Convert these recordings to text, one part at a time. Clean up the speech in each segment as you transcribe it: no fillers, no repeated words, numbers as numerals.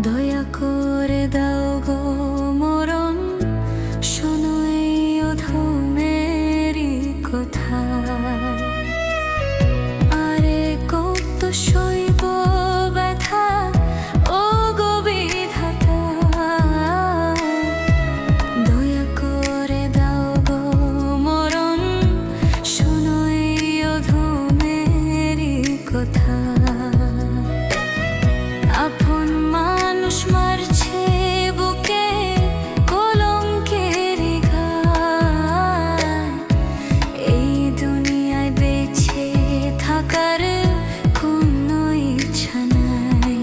দয়া করে দাও গো মরণ, শোনো এই অধমেরই কথা। আরে কত সইব ব্যথা, ও গো বিধাতা। দয়া করে দাও গো মরণ, শোনো এই অধমেরই কথা। আপন মানুষ মারছে বুকে কলঙ্কের গায়, এই দুনিয়ায় বেঁচে থাকার কোনো ইচ্ছা নাই।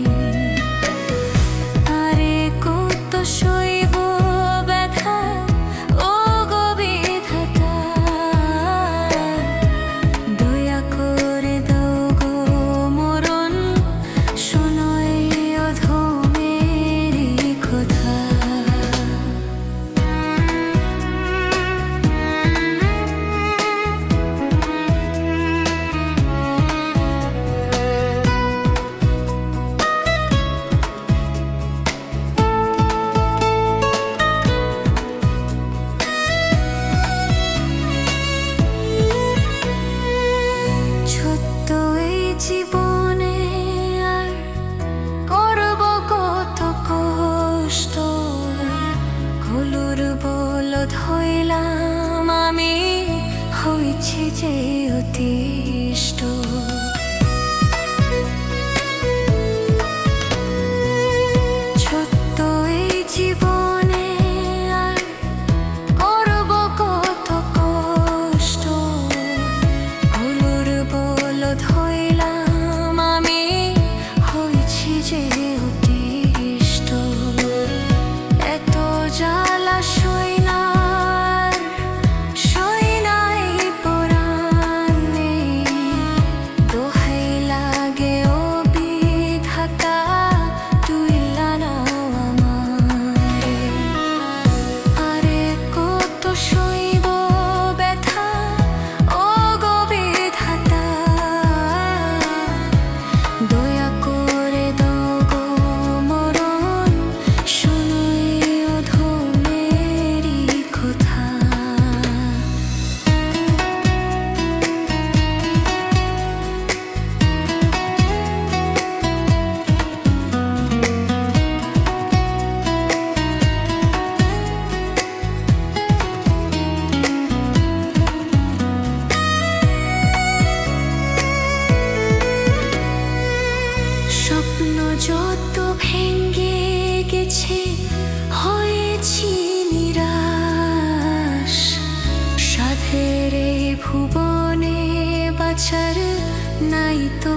আরে কত সইব ব্যথা, ও গো বিধাতা। দয়া করে দাও গো মরণ, শোনো এই অধমেরই কথা। ছোট্ট এই জীবনে আর করব কত কষ্ট, কলুর বলদ হইলাম আমি, হইছি যে অতিষ্ঠ। ছোট্ট এই জীবনে আর করব কত কষ্ট, কলুর বলদ হইলাম আমি, হইছি যে অতিষ্ঠ। এত জ্বালা সই না আর, সই নাই পরাণে, দোহাই লাগে ও বিধাতা, তুইলা নাও আমারে। আরে কত সইব ব্যথা, ও গো বিধাতা। দয়া করে দাও গো মরণ, শোনো এই অধমেরই কথা। স্বপ্ন যত ভেঙে গেছে, হয়েছি নিরাশ। সাধের এই ভুবনে বাঁচার নাই তো